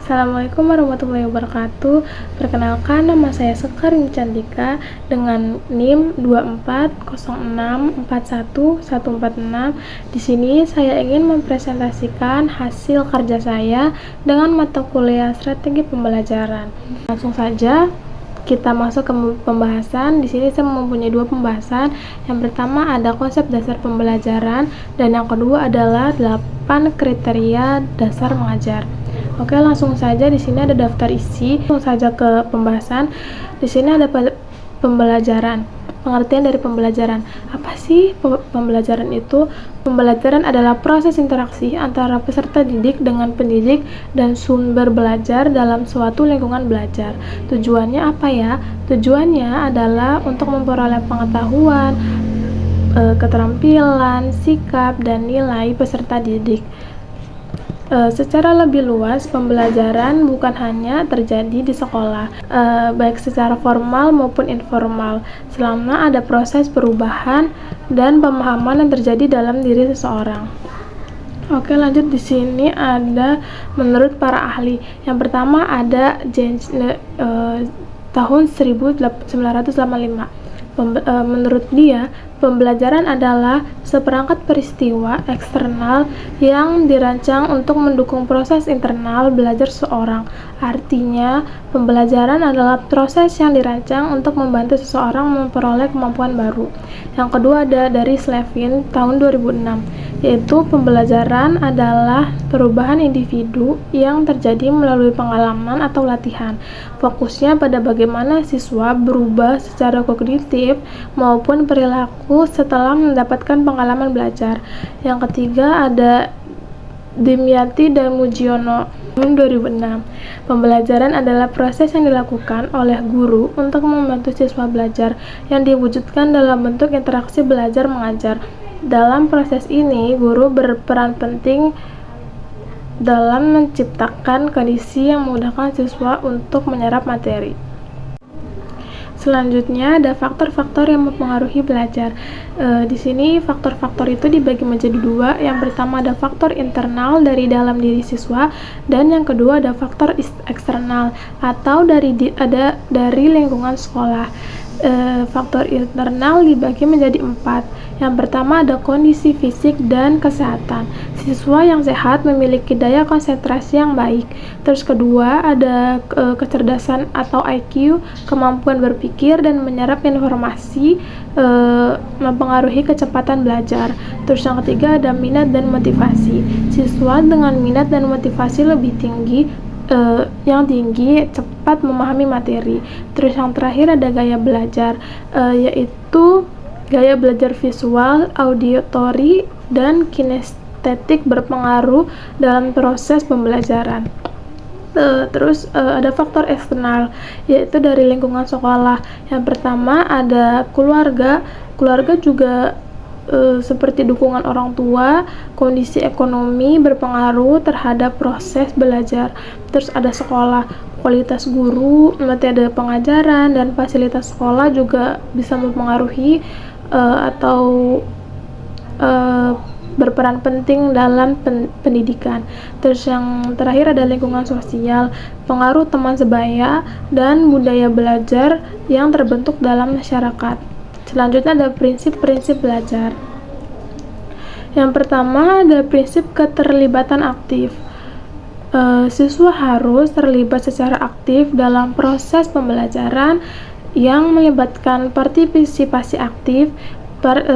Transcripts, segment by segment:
Assalamualaikum warahmatullahi wabarakatuh. Perkenalkan, nama saya Sekarin Cantika dengan NIM 2406414146. Di sini saya ingin mempresentasikan hasil kerja saya dengan mata kuliah Strategi Pembelajaran. Langsung saja kita masuk ke pembahasan. Di sini saya mempunyai dua pembahasan. Yang pertama ada konsep dasar pembelajaran dan yang kedua adalah 8 kriteria dasar mengajar. Oke, langsung saja. Di sini ada daftar isi. Langsung saja ke pembahasan. Di sini ada pembelajaran. Pengertian dari pembelajaran. Apa sih pembelajaran itu? Pembelajaran adalah proses interaksi antara peserta didik dengan pendidik dan sumber belajar dalam suatu lingkungan belajar. Tujuannya apa ya? Tujuannya adalah untuk memperoleh pengetahuan, keterampilan, sikap, dan nilai peserta didik. Secara lebih luas, pembelajaran bukan hanya terjadi di sekolah, baik secara formal maupun informal, selama ada proses perubahan dan pemahaman yang terjadi dalam diri seseorang. Oke, lanjut. Di sini ada menurut para ahli. Yang pertama ada tahun 1985. Menurut dia, pembelajaran adalah seperangkat peristiwa eksternal yang dirancang untuk mendukung proses internal belajar seseorang. Artinya, pembelajaran adalah proses yang dirancang untuk membantu seseorang memperoleh kemampuan baru. Yang kedua ada dari Slevin tahun 2006, yaitu pembelajaran adalah perubahan individu yang terjadi melalui pengalaman atau latihan. Fokusnya pada bagaimana siswa berubah secara kognitif maupun perilaku setelah mendapatkan pengalaman belajar. Yang ketiga ada Dimyati dan Mujiono tahun 2006. Pembelajaran adalah proses yang dilakukan oleh guru untuk membantu siswa belajar yang diwujudkan dalam bentuk interaksi belajar mengajar. Dalam proses ini, guru berperan penting dalam menciptakan kondisi yang memudahkan siswa untuk menyerap materi. Selanjutnya ada faktor-faktor yang mempengaruhi belajar. Di sini faktor-faktor itu dibagi menjadi dua. Yang pertama ada faktor internal dari dalam diri siswa dan yang kedua ada faktor eksternal atau dari lingkungan sekolah. Faktor internal dibagi menjadi 4. Yang pertama ada kondisi fisik dan kesehatan. Siswa yang sehat memiliki daya konsentrasi yang baik. Terus kedua ada kecerdasan atau IQ, kemampuan berpikir dan menyerap informasi, mempengaruhi kecepatan belajar. Terus yang ketiga ada minat dan motivasi. Siswa dengan minat dan motivasi lebih tinggi cepat memahami materi. Terus yang terakhir ada gaya belajar, yaitu gaya belajar visual, auditory, dan kinestetik berpengaruh dalam proses pembelajaran. Terus ada faktor eksternal, yaitu dari lingkungan sekolah. Yang pertama ada keluarga. Keluarga juga seperti dukungan orang tua, kondisi ekonomi berpengaruh terhadap proses belajar. Terus ada sekolah, kualitas guru, metode pengajaran, dan fasilitas sekolah juga bisa mempengaruhi atau berperan penting dalam pendidikan. Terus yang terakhir ada lingkungan sosial, pengaruh teman sebaya, dan budaya belajar yang terbentuk dalam masyarakat. Selanjutnya ada prinsip-prinsip belajar. Yang pertama ada prinsip keterlibatan aktif. Siswa harus terlibat secara aktif dalam proses pembelajaran yang melibatkan partisipasi aktif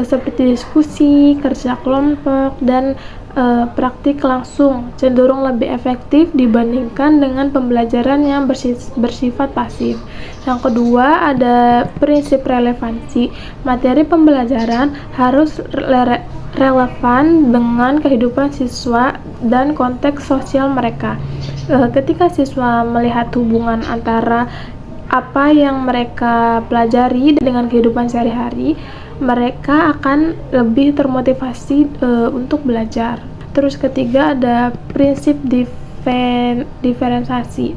seperti diskusi, kerja kelompok, dan praktik langsung, cenderung lebih efektif dibandingkan dengan pembelajaran yang bersifat pasif. Yang kedua ada prinsip relevansi. Materi pembelajaran harus relevan dengan kehidupan siswa dan konteks sosial mereka. Ketika siswa melihat hubungan antara apa yang mereka pelajari dengan kehidupan sehari-hari, mereka akan lebih termotivasi untuk belajar. Terus ketiga ada prinsip diferensiasi.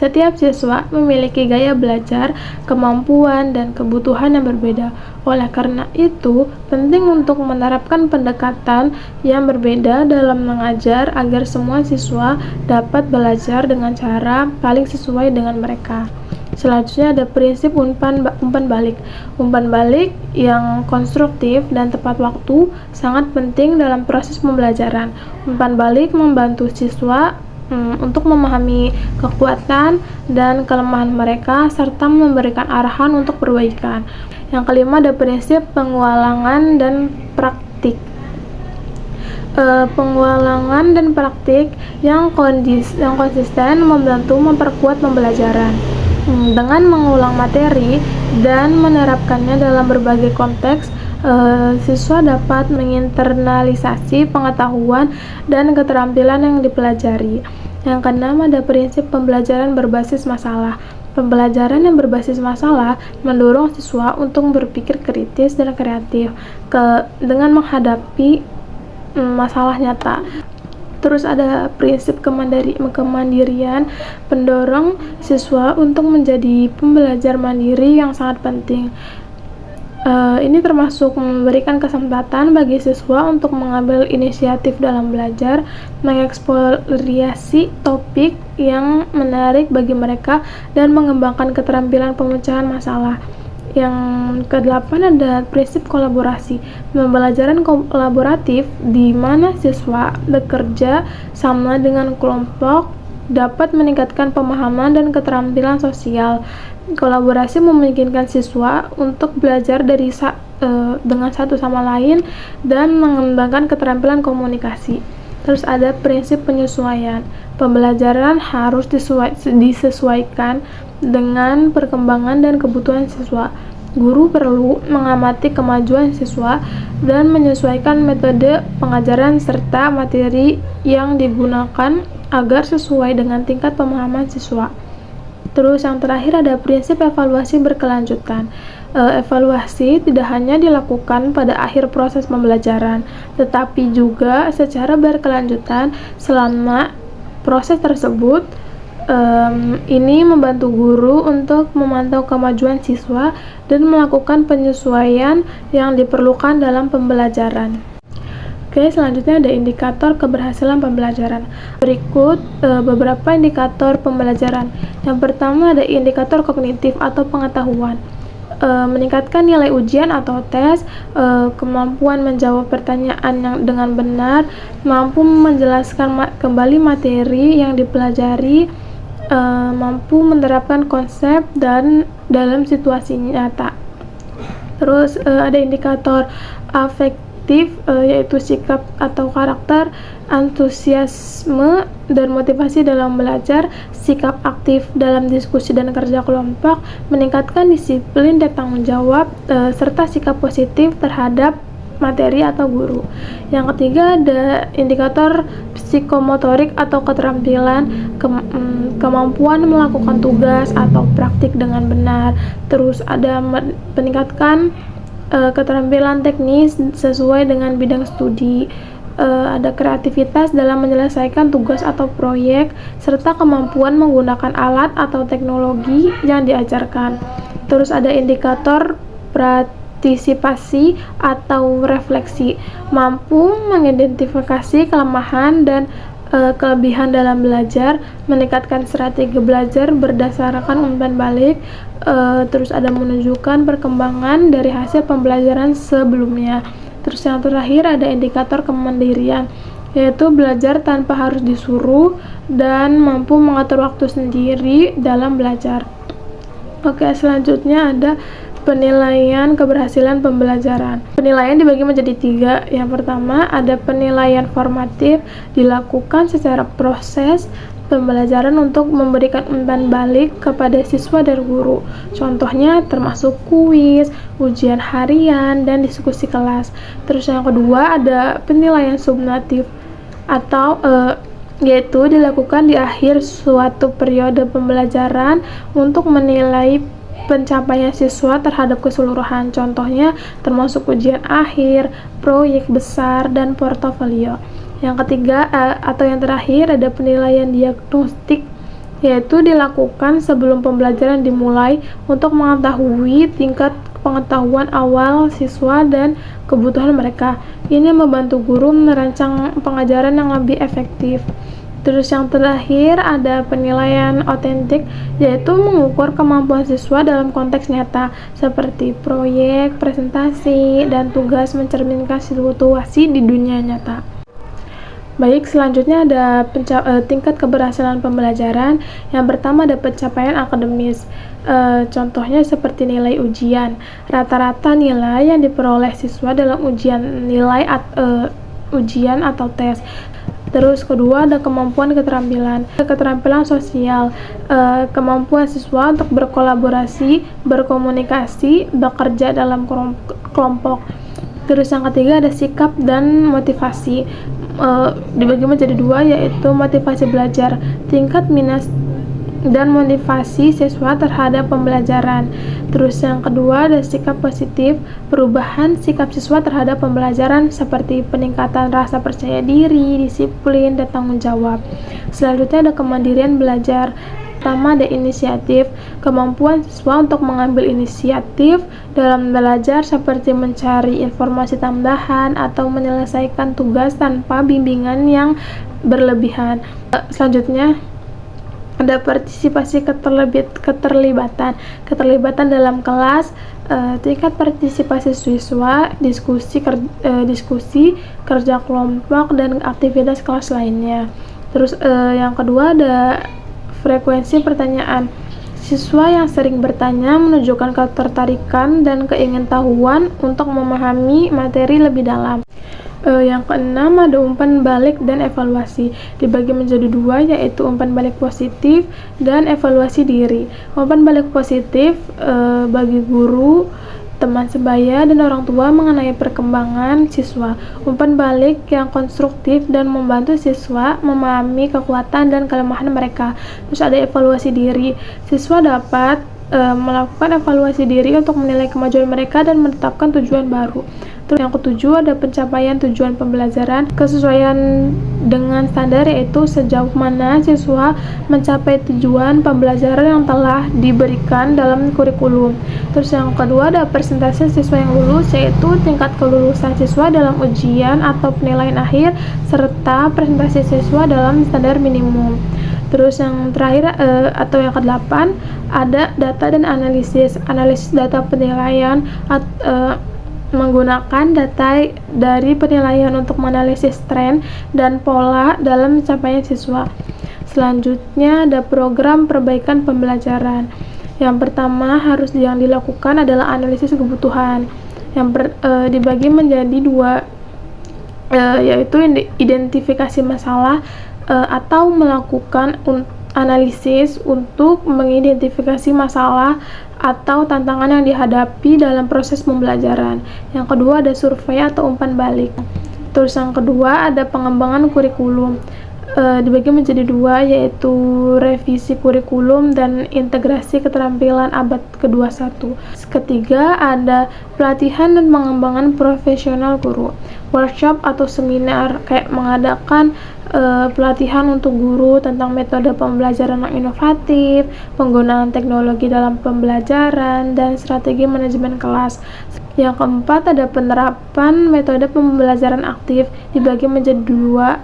Setiap siswa memiliki gaya belajar, kemampuan, dan kebutuhan yang berbeda. Oleh karena itu, penting untuk menerapkan pendekatan yang berbeda dalam mengajar agar semua siswa dapat belajar dengan cara paling sesuai dengan mereka. Selanjutnya ada prinsip umpan balik. Umpan balik yang konstruktif dan tepat waktu sangat penting dalam proses pembelajaran. Umpan balik membantu siswa untuk memahami kekuatan dan kelemahan mereka serta memberikan arahan untuk perbaikan. Yang kelima ada prinsip pengulangan dan praktik. Pengulangan dan praktik yang konsisten membantu memperkuat pembelajaran. Dengan mengulang materi dan menerapkannya dalam berbagai konteks, siswa dapat menginternalisasi pengetahuan dan keterampilan yang dipelajari. Yang keenam ada prinsip pembelajaran berbasis masalah. Pembelajaran yang berbasis masalah mendorong siswa untuk berpikir kritis dan kreatif dengan menghadapi masalah nyata. Terus ada prinsip kemandirian, pendorong siswa untuk menjadi pembelajar mandiri yang sangat penting. Ini termasuk memberikan kesempatan bagi siswa untuk mengambil inisiatif dalam belajar, mengeksplorasi topik yang menarik bagi mereka, dan mengembangkan keterampilan pemecahan masalah. Yang kedelapan ada prinsip kolaborasi. Pembelajaran kolaboratif di mana siswa bekerja sama dengan kelompok dapat meningkatkan pemahaman dan keterampilan sosial. Kolaborasi memungkinkan siswa untuk belajar dengan satu sama lain dan mengembangkan keterampilan komunikasi. Terus ada prinsip penyesuaian. Pembelajaran harus disesuaikan dengan perkembangan dan kebutuhan siswa. Guru perlu mengamati kemajuan siswa dan menyesuaikan metode pengajaran serta materi yang digunakan agar sesuai dengan tingkat pemahaman siswa. Terus yang terakhir ada prinsip evaluasi berkelanjutan. Evaluasi tidak hanya dilakukan pada akhir proses pembelajaran, tetapi juga secara berkelanjutan selama proses tersebut. Ini membantu guru untuk memantau kemajuan siswa dan melakukan penyesuaian yang diperlukan dalam pembelajaran. Oke, selanjutnya ada indikator keberhasilan pembelajaran. Berikut beberapa indikator pembelajaran. Yang pertama ada indikator kognitif atau pengetahuan. Meningkatkan nilai ujian atau tes, kemampuan menjawab pertanyaan dengan benar, mampu menjelaskan kembali materi yang dipelajari, mampu menerapkan konsep dan dalam situasi nyata. Terus ada indikator afektif, yaitu sikap atau karakter, antusiasme dan motivasi dalam belajar, sikap aktif dalam diskusi dan kerja kelompok, meningkatkan disiplin dan tanggung jawab, serta sikap positif terhadap materi atau guru. Yang ketiga ada indikator psikomotorik atau keterampilan, kemampuan melakukan tugas atau praktik dengan benar. Terus ada meningkatkan keterampilan teknis sesuai dengan bidang studi, ada kreativitas dalam menyelesaikan tugas atau proyek, serta kemampuan menggunakan alat atau teknologi yang diajarkan. Terus ada indikator partisipasi atau refleksi, mampu mengidentifikasi kelemahan dan kelebihan dalam belajar, meningkatkan strategi belajar berdasarkan umpan balik, terus ada menunjukkan perkembangan dari hasil pembelajaran sebelumnya. Terus yang terakhir ada indikator kemandirian, yaitu belajar tanpa harus disuruh dan mampu mengatur waktu sendiri dalam belajar. Oke, selanjutnya ada penilaian keberhasilan pembelajaran. Penilaian dibagi menjadi 3. Yang pertama ada penilaian formatif, dilakukan secara proses pembelajaran untuk memberikan umpan balik kepada siswa dan guru. Contohnya termasuk kuis, ujian harian, dan diskusi kelas. Terus yang kedua ada penilaian summatif atau yaitu dilakukan di akhir suatu periode pembelajaran untuk menilai pencapaian siswa terhadap keseluruhan. Contohnya termasuk ujian akhir, proyek besar, dan portofolio. Yang ketiga atau yang terakhir ada penilaian diagnostik, yaitu dilakukan sebelum pembelajaran dimulai untuk mengetahui tingkat pengetahuan awal siswa dan kebutuhan mereka. Ini membantu guru merancang pengajaran yang lebih efektif. Terus yang terakhir ada penilaian otentik, yaitu mengukur kemampuan siswa dalam konteks nyata seperti proyek, presentasi, dan tugas mencerminkan situasi di dunia nyata. Baik, selanjutnya ada tingkat keberhasilan pembelajaran. Yang pertama ada pencapaian akademis. Contohnya seperti nilai ujian. Rata-rata nilai yang diperoleh siswa dalam ujian atau tes. Terus kedua ada kemampuan keterampilan sosial, kemampuan siswa untuk berkolaborasi, berkomunikasi, bekerja dalam kelompok. Terus yang ketiga ada sikap dan motivasi, dibagi menjadi dua, yaitu motivasi belajar, tingkat minat dan motivasi siswa terhadap pembelajaran. Terus yang kedua ada sikap positif, perubahan sikap siswa terhadap pembelajaran seperti peningkatan rasa percaya diri, disiplin, dan tanggung jawab. Selanjutnya ada kemandirian belajar. Pertama ada inisiatif, kemampuan siswa untuk mengambil inisiatif dalam belajar seperti mencari informasi tambahan atau menyelesaikan tugas tanpa bimbingan yang berlebihan. Selanjutnya ada partisipasi keterlibatan dalam kelas, tingkat partisipasi siswa, diskusi, kerja kelompok, dan aktivitas kelas lainnya. Terus yang kedua ada frekuensi pertanyaan. Siswa yang sering bertanya menunjukkan ketertarikan dan keingintahuan untuk memahami materi lebih dalam. Yang keenam ada umpan balik dan evaluasi, dibagi menjadi dua, yaitu umpan balik positif dan evaluasi diri. Umpan balik positif bagi guru, teman sebaya, dan orang tua mengenai perkembangan siswa. Umpan balik yang konstruktif dan membantu siswa memahami kekuatan dan kelemahan mereka. Terus ada evaluasi diri, siswa dapat melakukan evaluasi diri untuk menilai kemajuan mereka dan menetapkan tujuan baru. Terus yang ketujuh ada pencapaian tujuan pembelajaran, kesesuaian dengan standar, yaitu sejauh mana siswa mencapai tujuan pembelajaran yang telah diberikan dalam kurikulum. Terus yang kedua ada persentase siswa yang lulus, yaitu tingkat kelulusan siswa dalam ujian atau penilaian akhir serta presentasi siswa dalam standar minimum. Terus yang terakhir atau yang ke-8 ada data dan analisis data penilaian menggunakan data dari penilaian untuk menganalisis tren dan pola dalam pencapaian siswa. Selanjutnya ada program perbaikan pembelajaran. Yang pertama yang dilakukan adalah analisis kebutuhan, yang dibagi menjadi dua, yaitu identifikasi masalah atau melakukan analisis untuk mengidentifikasi masalah atau tantangan yang dihadapi dalam proses pembelajaran. Yang kedua ada survei atau umpan balik. Terus yang kedua ada pengembangan kurikulum, dibagi menjadi dua, yaitu revisi kurikulum dan integrasi keterampilan abad ke-21. Ketiga ada pelatihan dan pengembangan profesional guru, workshop atau seminar, kayak mengadakan pelatihan untuk guru tentang metode pembelajaran yang inovatif, penggunaan teknologi dalam pembelajaran, dan strategi manajemen kelas. Yang keempat ada penerapan metode pembelajaran aktif, dibagi menjadi dua,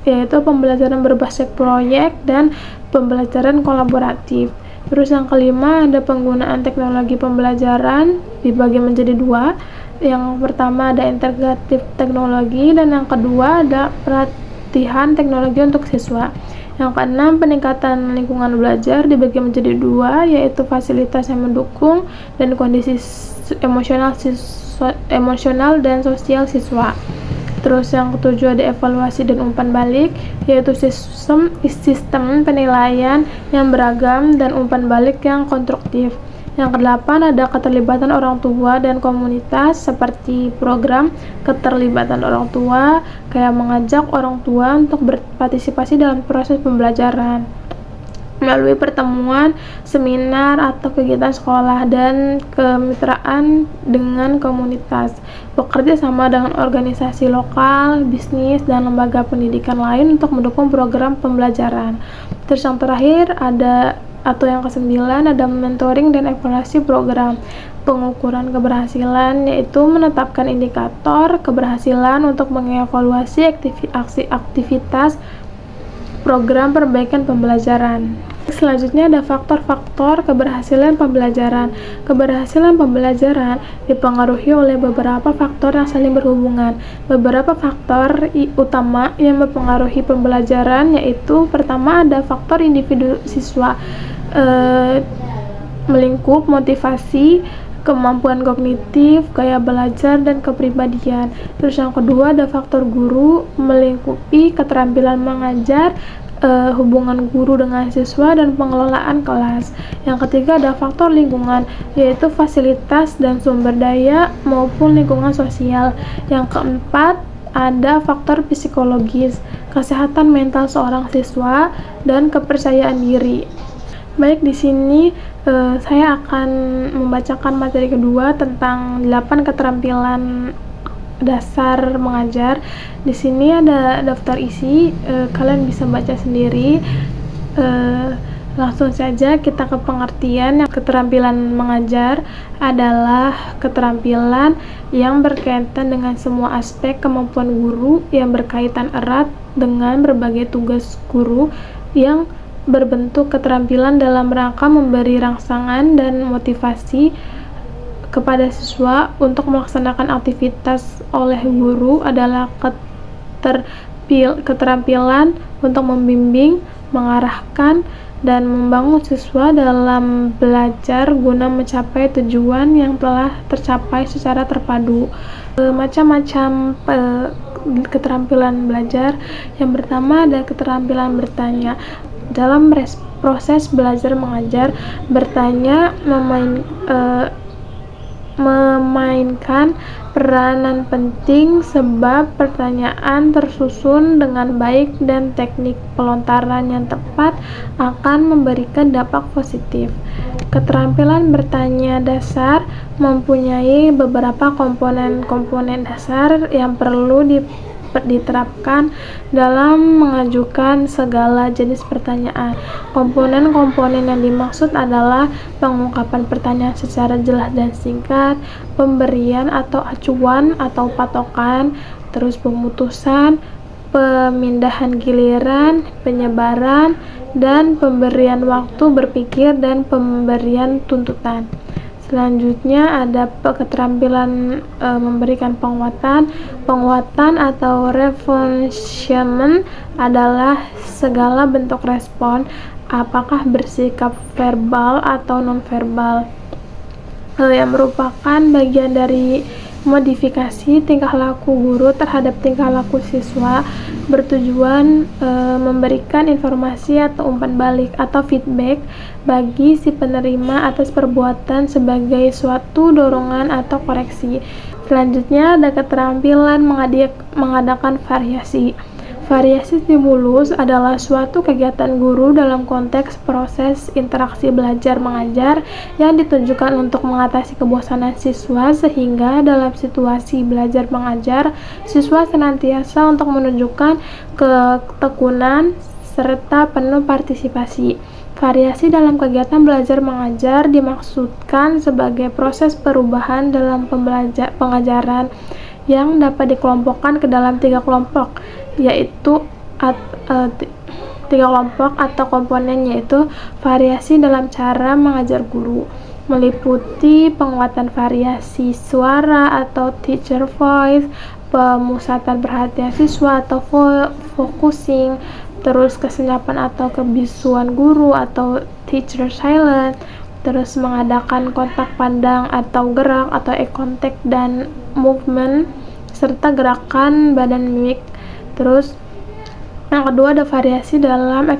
yaitu pembelajaran berbasis proyek dan pembelajaran kolaboratif. Terus yang kelima ada penggunaan teknologi pembelajaran, dibagi menjadi dua. Yang pertama ada integratif teknologi, dan yang kedua ada pelatihan teknologi untuk siswa. Yang keenam peningkatan lingkungan belajar, dibagi menjadi dua, yaitu fasilitas yang mendukung dan kondisi emosional dan sosial siswa. Terus yang ketujuh ada evaluasi dan umpan balik, yaitu sistem penilaian yang beragam dan umpan balik yang konstruktif. Yang kedelapan ada keterlibatan orang tua dan komunitas, seperti program keterlibatan orang tua, kayak mengajak orang tua untuk berpartisipasi dalam proses pembelajaran melalui pertemuan, seminar, atau kegiatan sekolah, dan kemitraan dengan komunitas, bekerja sama dengan organisasi lokal, bisnis, dan lembaga pendidikan lain untuk mendukung program pembelajaran. Terus yang terakhir yang ke-9 ada mentoring dan evaluasi program. Pengukuran keberhasilan yaitu menetapkan indikator keberhasilan untuk mengevaluasi aktivitas program perbaikan pembelajaran. Selanjutnya ada faktor-faktor keberhasilan pembelajaran. Keberhasilan pembelajaran dipengaruhi oleh beberapa faktor yang saling berhubungan. Beberapa faktor utama yang mempengaruhi pembelajaran yaitu pertama ada faktor individu siswa, melingkup motivasi, kemampuan kognitif, gaya belajar, dan kepribadian. Terus yang kedua ada faktor guru, melingkupi keterampilan mengajar, hubungan guru dengan siswa, dan pengelolaan kelas. Yang ketiga ada faktor lingkungan, yaitu fasilitas dan sumber daya maupun lingkungan sosial. Yang keempat ada faktor psikologis, kesehatan mental seorang siswa, dan kepercayaan diri. Baik, di sini saya akan membacakan materi kedua tentang 8 keterampilan dasar mengajar. Di sini ada daftar isi, kalian bisa baca sendiri. Langsung saja kita ke pengertian. Keterampilan mengajar adalah keterampilan yang berkaitan dengan semua aspek kemampuan guru yang berkaitan erat dengan berbagai tugas guru yang berbentuk keterampilan dalam rangka memberi rangsangan dan motivasi kepada siswa untuk melaksanakan aktivitas oleh guru adalah keterampilan untuk membimbing, mengarahkan, dan membangun siswa dalam belajar guna mencapai tujuan yang telah tercapai secara terpadu. Macam-macam keterampilan belajar. Yang pertama ada keterampilan bertanya. Dalam proses belajar mengajar, bertanya memainkan peranan penting sebab pertanyaan tersusun dengan baik dan teknik pelontaran yang tepat akan memberikan dampak positif. Keterampilan bertanya dasar mempunyai beberapa komponen dasar yang perlu diterapkan dalam mengajukan segala jenis pertanyaan. Komponen-komponen yang dimaksud adalah pengungkapan pertanyaan secara jelas dan singkat, pemberian atau acuan atau patokan, terus pemutusan, pemindahan giliran, penyebaran, dan pemberian waktu berpikir dan pemberian tuntutan. Selanjutnya ada keterampilan memberikan penguatan. Penguatan atau reinforcement adalah segala bentuk respon, apakah bersikap verbal atau non-verbal, yang merupakan bagian dari modifikasi tingkah laku guru terhadap tingkah laku siswa, bertujuan memberikan informasi atau umpan balik atau feedback bagi si penerima atas perbuatan sebagai suatu dorongan atau koreksi. Selanjutnya ada keterampilan mengadakan variasi. Variasi stimulus adalah suatu kegiatan guru dalam konteks proses interaksi belajar mengajar yang ditujukan untuk mengatasi kebosanan siswa, sehingga dalam situasi belajar mengajar siswa senantiasa untuk menunjukkan ketekunan serta penuh partisipasi. Variasi dalam kegiatan belajar mengajar dimaksudkan sebagai proses perubahan dalam pengajaran yang dapat dikelompokkan ke dalam 3 kelompok, yaitu 3 kelompok atau komponen, yaitu variasi dalam cara mengajar guru, meliputi penguatan variasi suara atau teacher voice, pemusatan perhatian siswa atau focusing, terus kesenyapan atau kebisuan guru atau teacher silent, terus mengadakan kontak pandang atau gerak atau eye contact dan movement, serta gerakan badan mimik. Terus yang kedua ada variasi dalam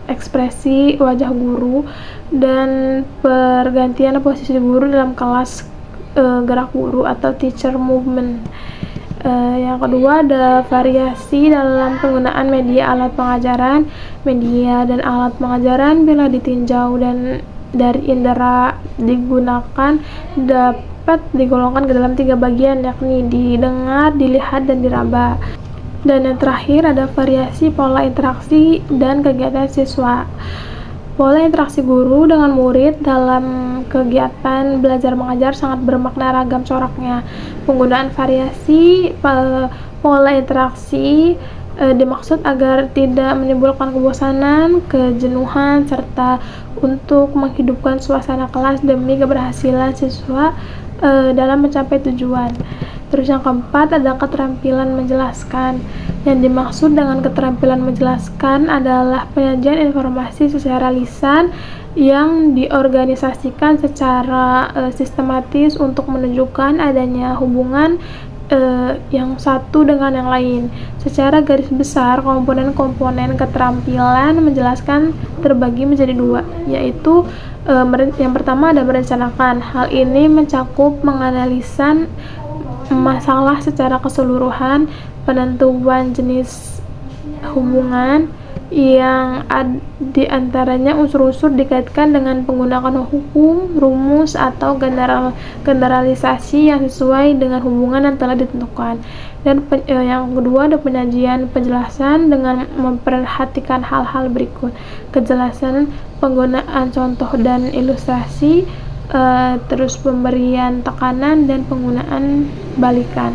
ekspresi wajah guru dan pergantian posisi guru dalam kelas gerak guru atau teacher movement. Yang kedua ada variasi dalam penggunaan media alat pengajaran. Media dan alat pengajaran bila ditinjau dan dari indera digunakan dapat digolongkan ke dalam 3 bagian, yakni didengar, dilihat, dan diraba. Dan yang terakhir ada variasi pola interaksi dan kegiatan siswa. Pola interaksi guru dengan murid dalam kegiatan belajar mengajar sangat bermakna ragam coraknya. Penggunaan variasi pola interaksi dimaksud agar tidak menimbulkan kebosanan, kejenuhan, serta untuk menghidupkan suasana kelas demi keberhasilan siswa dalam mencapai tujuan. Terus yang keempat ada keterampilan menjelaskan. Yang dimaksud dengan keterampilan menjelaskan adalah penyajian informasi secara lisan yang diorganisasikan secara sistematis untuk menunjukkan adanya hubungan yang satu dengan yang lain. Secara garis besar, komponen-komponen keterampilan menjelaskan terbagi menjadi dua, yaitu yang pertama ada merencanakan. Hal ini mencakup menganalisa masalah secara keseluruhan, penentuan jenis hubungan yang di antaranya unsur-unsur dikaitkan dengan penggunaan hukum, rumus, atau generalisasi yang sesuai dengan hubungan yang telah ditentukan. Dan yang kedua ada penyajian penjelasan dengan memperhatikan hal-hal berikut: kejelasan penggunaan contoh dan ilustrasi, terus pemberian tekanan dan penggunaan balikan.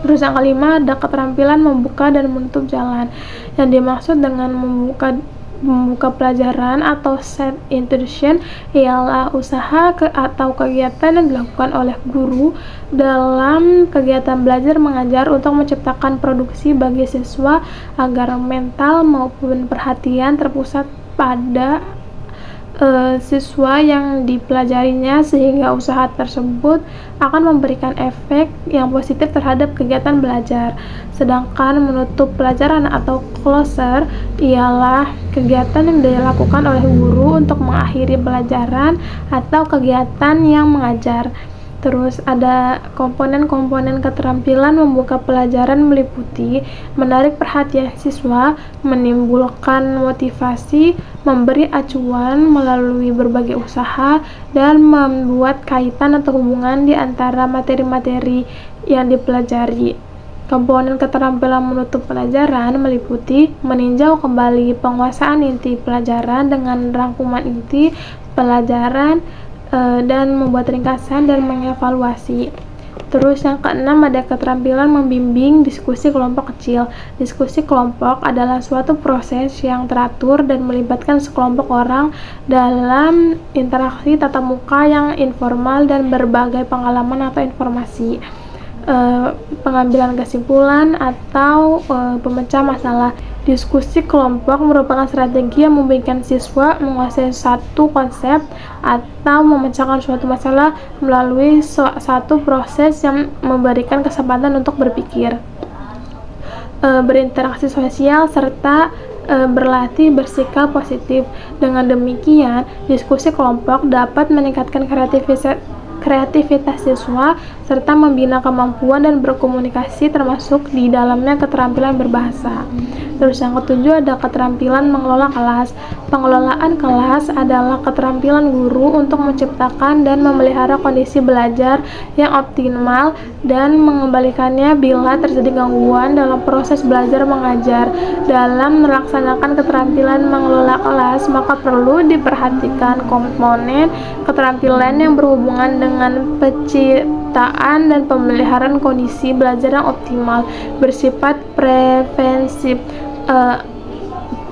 Terus yang kelima ada keterampilan membuka dan menutup jalan. Yang dimaksud dengan membuka pelajaran atau set introduction ialah usaha atau kegiatan yang dilakukan oleh guru dalam kegiatan belajar mengajar untuk menciptakan produksi bagi siswa agar mental maupun perhatian terpusat pada siswa yang dipelajarinya, sehingga usaha tersebut akan memberikan efek yang positif terhadap kegiatan belajar. Sedangkan menutup pelajaran atau closer ialah kegiatan yang dilakukan oleh guru untuk mengakhiri pelajaran atau kegiatan yang mengajar. Terus ada komponen-komponen keterampilan membuka pelajaran meliputi menarik perhatian siswa, menimbulkan motivasi, memberi acuan melalui berbagai usaha, dan membuat kaitan atau hubungan di antara materi-materi yang dipelajari. Komponen keterampilan menutup pelajaran meliputi meninjau kembali penguasaan inti pelajaran dengan rangkuman inti pelajaran, dan membuat ringkasan dan mengevaluasi. Terus yang keenam ada keterampilan membimbing diskusi kelompok kecil. Diskusi kelompok adalah suatu proses yang teratur dan melibatkan sekelompok orang dalam interaksi tatap muka yang informal dan berbagai pengalaman atau informasi. Pengambilan kesimpulan atau pemecah masalah. Diskusi kelompok merupakan strategi yang memungkinkan siswa menguasai satu konsep atau memecahkan suatu masalah melalui satu proses yang memberikan kesempatan untuk berpikir, berinteraksi sosial, serta berlatih bersikap positif. Dengan demikian, diskusi kelompok dapat meningkatkan kreativitas siswa serta membina kemampuan dan berkomunikasi, termasuk di dalamnya keterampilan berbahasa. Terus yang ketujuh ada keterampilan mengelola kelas. Pengelolaan kelas adalah keterampilan guru untuk menciptakan dan memelihara kondisi belajar yang optimal dan mengembalikannya bila terjadi gangguan dalam proses belajar mengajar. Dalam melaksanakan keterampilan mengelola kelas, maka perlu diperhatikan komponen keterampilan yang berhubungan dengan penciptaan dan pemeliharaan kondisi belajar yang optimal, bersifat preventif,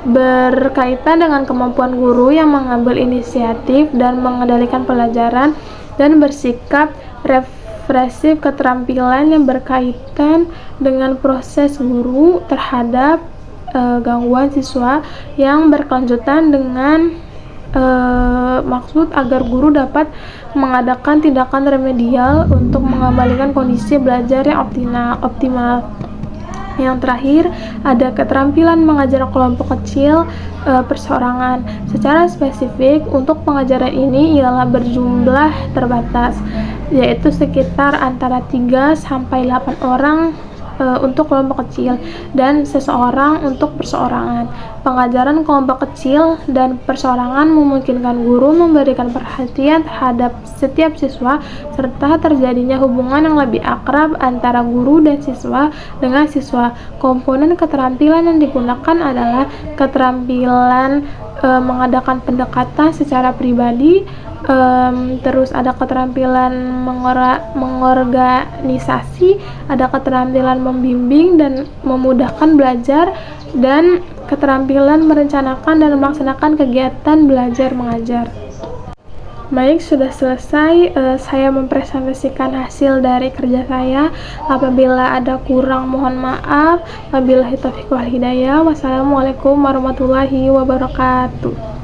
berkaitan dengan kemampuan guru yang mengambil inisiatif dan mengendalikan pelajaran, dan bersikap represif, keterampilan yang berkaitan dengan proses guru terhadap gangguan siswa yang berkelanjutan dengan maksud agar guru dapat mengadakan tindakan remedial untuk mengembalikan kondisi belajar yang optimal. Yang terakhir ada keterampilan mengajar kelompok kecil perseorangan. Secara spesifik untuk pengajaran ini ialah berjumlah terbatas, yaitu sekitar antara 3 sampai 8 orang untuk kelompok kecil dan seseorang untuk perseorangan. Pengajaran kelompok kecil dan perseorangan memungkinkan guru memberikan perhatian terhadap setiap siswa serta terjadinya hubungan yang lebih akrab antara guru dan siswa dengan siswa. Komponen keterampilan yang digunakan adalah keterampilan mengadakan pendekatan secara pribadi, terus ada keterampilan mengorganisasi, ada keterampilan membimbing dan memudahkan belajar, dan keterampilan merencanakan dan melaksanakan kegiatan belajar mengajar. Baik, sudah selesai. Saya mempresentasikan hasil dari kerja saya. Apabila ada kurang, mohon maaf. Wabillahi taufiq wal hidayah. Wassalamualaikum warahmatullahi wabarakatuh.